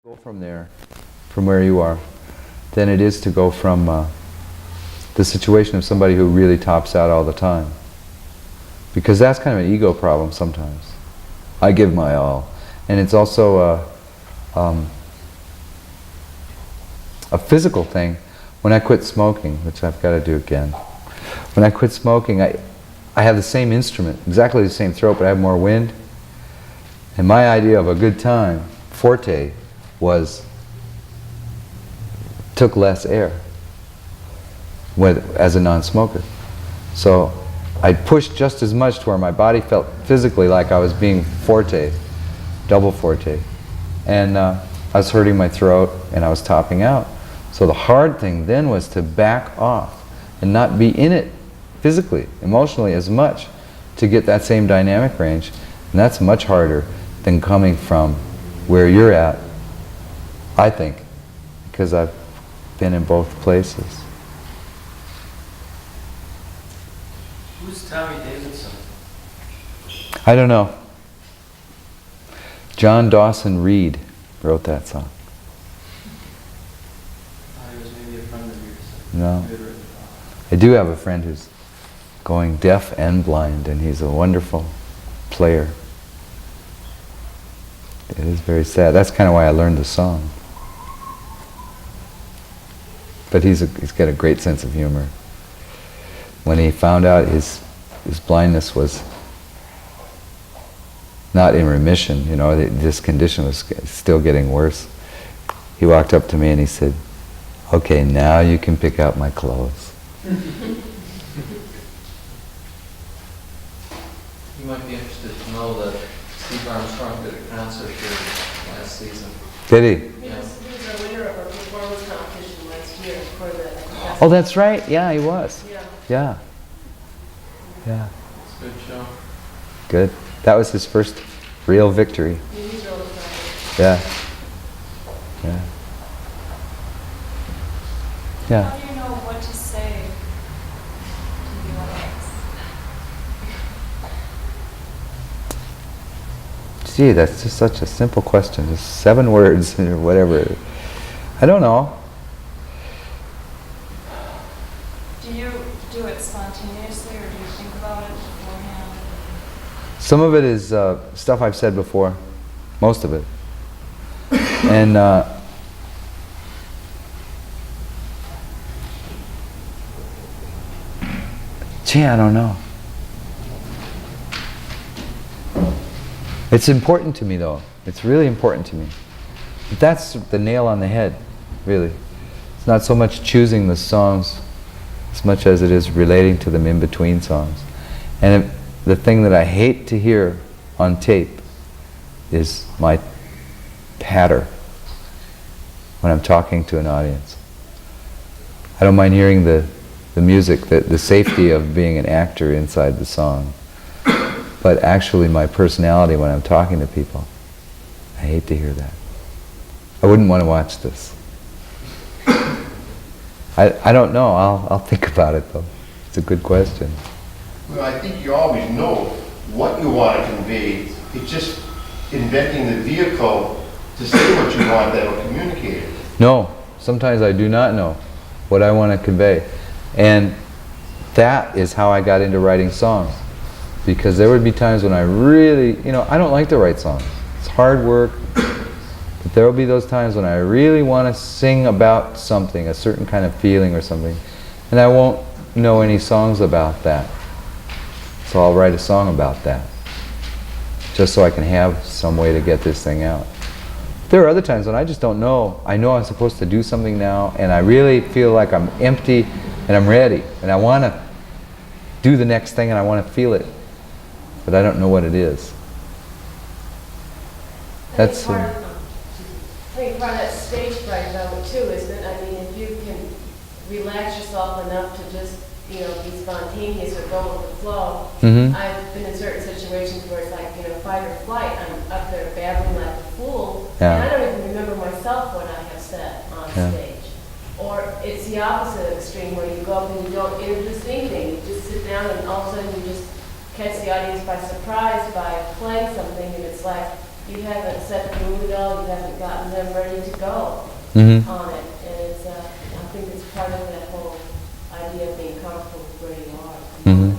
Go from there, from where you are, than it is to go from the situation of somebody who really tops out all the time. Because that's kind of an ego problem sometimes. I give my all. And it's also a physical thing. When I quit smoking, which I've got to do again, when I quit smoking, I have the same instrument, exactly the same throat, but I have more wind. And my idea of a good time, forte, took less air as a non-smoker. So I pushed just as much to where my body felt physically like I was being forte, double forte. And I was hurting my throat and I was topping out. So the hard thing then was to back off and not be in it physically, emotionally as much to get that same dynamic range. And that's much harder than coming from where you're at, I think, because I've been in both places. Who's Tommy Davidson? I don't know. John Dawson Reed wrote that song. I thought he was maybe a friend of yours. No. I do have a friend who's going deaf and blind, and he's a wonderful player. It is very sad. That's kind of why I learned the song. But he's got a great sense of humor. When he found out his blindness was not in remission, you know, this condition was still getting worse, he walked up to me and he said, "Okay, now you can pick out my clothes." You might be interested to know that Steve Armstrong did a concert here last season. Did he? Yes, he was a winner of our performance competition last year for the... Oh, that's right. Yeah, he was. Yeah. Yeah. Yeah. It's a good show. Good. That was his first real victory. He's really funny. Yeah. Yeah. Yeah. How do you know what to say to the audience? Gee, that's just such a simple question. Just 7 words or whatever. I don't know. Do you do it spontaneously or do you think about it beforehand? Some of it is stuff I've said before. Most of it. And gee, I don't know. It's important to me, though. It's really important to me. But that's the nail on the head, really. It's not so much choosing the songs as much as it is relating to them in between songs. And the thing that I hate to hear on tape is my patter when I'm talking to an audience. I don't mind hearing the music, the safety of being an actor inside the song. But actually my personality when I'm talking to people, I hate to hear that. I wouldn't want to watch this. I don't know. I'll think about it, though. It's a good question. Well, I think you always know what you want to convey. It's just inventing the vehicle to say what you want that will communicate it. No, sometimes I do not know what I want to convey. And that is how I got into writing songs. Because there would be times when I really, I don't like to write songs. It's hard work. But there will be those times when I really want to sing about something, a certain kind of feeling or something. And I won't know any songs about that. So I'll write a song about that. Just so I can have some way to get this thing out. There are other times when I just don't know. I know I'm supposed to do something now, and I really feel like I'm empty, and I'm ready. And I want to do the next thing, and I want to feel it. But I don't know what it is. That's... I think part of that stage fright though too, isn't it? I mean, if you can relax yourself enough to just, be spontaneous or go with the flow. Mm-hmm. I've been in certain situations where it's like, fight or flight. I'm up there babbling like a fool. Yeah. And I don't even remember myself what I have said on stage. Or it's the opposite extreme where you go up and you don't introduce anything. You just sit down and all of a sudden you just catch the audience by surprise by playing something, and it's like you haven't set the mood at all, you haven't gotten them ready to go Mm-hmm. on it. And it's, I think it's part of that whole idea of being comfortable with where you are. Mm-hmm.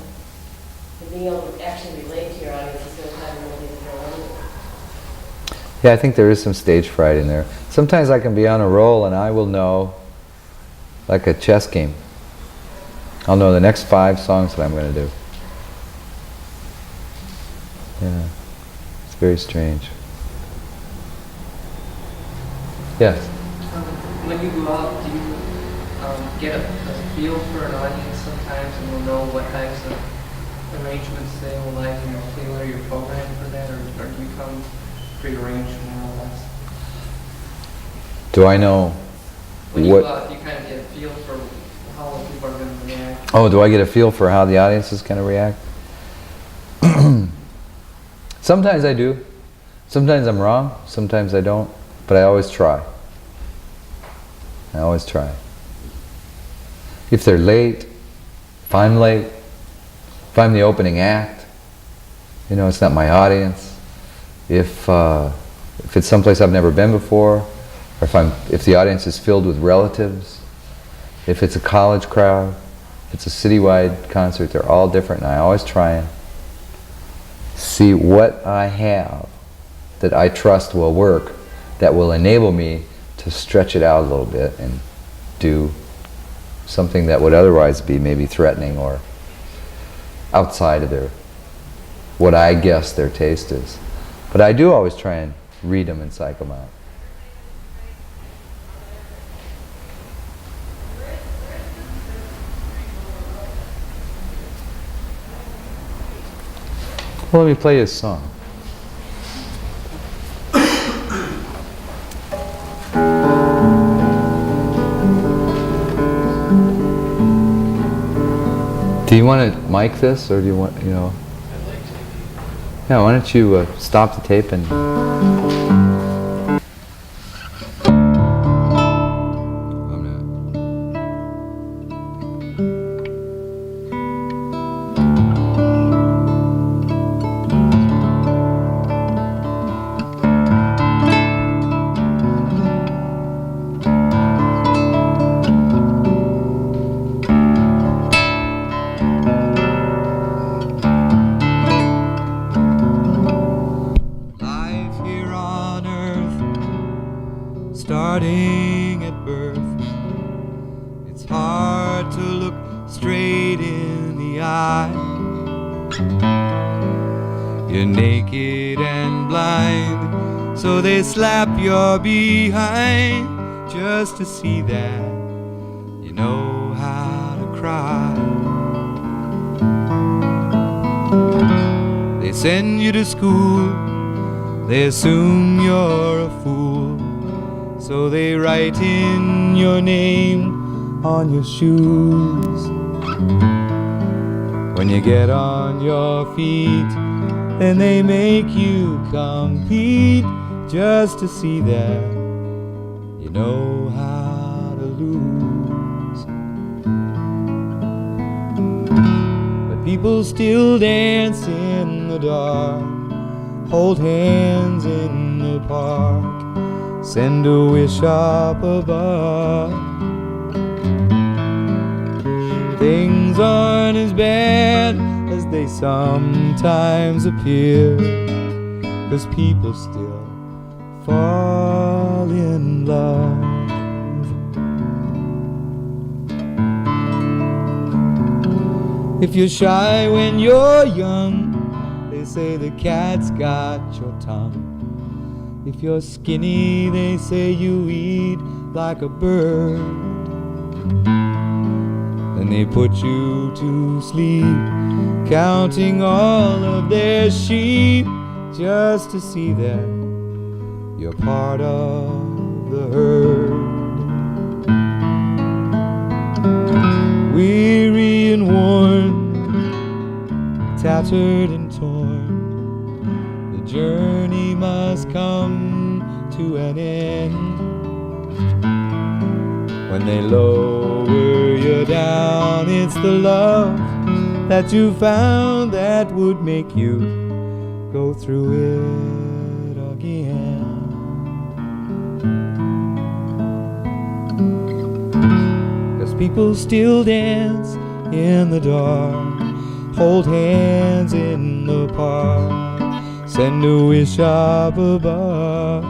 And being able to actually relate to your audience instead of having ready to go anywhere. Yeah, I think there is some stage fright in there. Sometimes I can be on a roll and I will know, like a chess game, I'll know the next 5 songs that I'm going to do. Yeah, it's very strange. Yes? When you go out, do you get a feel for an audience sometimes and will know what types of arrangements they will like and you'll tailor your program for that, or do you come prearranged more or less? Do I know When you what... go out, you kind of get a feel for how people are going to react. Oh, do I get a feel for how the audience is going to react? Sometimes I do. Sometimes I'm wrong. Sometimes I don't. But I always try. I always try. If they're late, if I'm late, if I'm the opening act, you know, it's not my audience. If it's someplace I've never been before, or if the audience is filled with relatives, if it's a college crowd, if it's a citywide concert, they're all different, and I always try and see what I have that I trust will work, that will enable me to stretch it out a little bit and do something that would otherwise be maybe threatening or outside of what I guess their taste is. But I do always try and read them and psych them out. Well, let me play his song. Do you want to mic this, or do you want, you know? I'd like to. Yeah, why don't you stop the tape and... starting at birth. It's hard to look straight in the eye. You're naked and blind, so they slap your behind just to see that you know how to cry. They send you to school, they assume you're a fool, so they write in your name on your shoes. When you get on your feet, then they make you compete just to see that you know how to lose. But people still dance in the dark, hold hands in the park, send a wish up above. Things aren't as bad as they sometimes appear, 'cause people still fall in love. If you're shy when you're young, they say the cat's got your tongue. If you're skinny, they say you eat like a bird. Then they put you to sleep, counting all of their sheep, just to see that you're part of the herd. Weary and worn, tattered and torn, the journey must come to an end. When they lower you down, it's the love that you found that would make you go through it again. again. 'Cause people still dance in the dark, hold hands in the park, send a wish up above.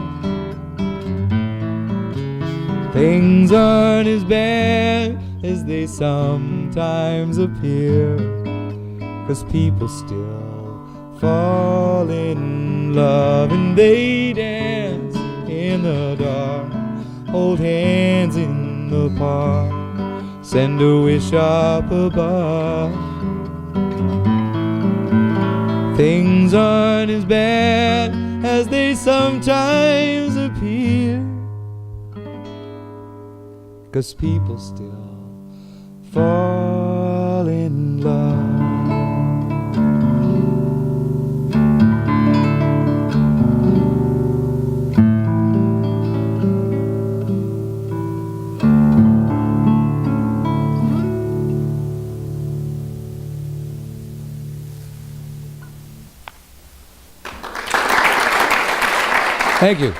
Things aren't as bad as they sometimes appear, 'cause people still fall in love, and they dance in the dark, hold hands in the park, send a wish up above. Things aren't as bad as they sometimes appear, 'cause people still fall in love. Thank you.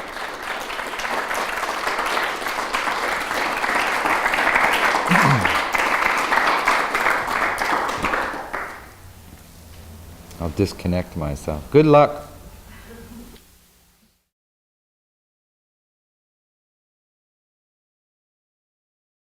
I'll disconnect myself. Good luck.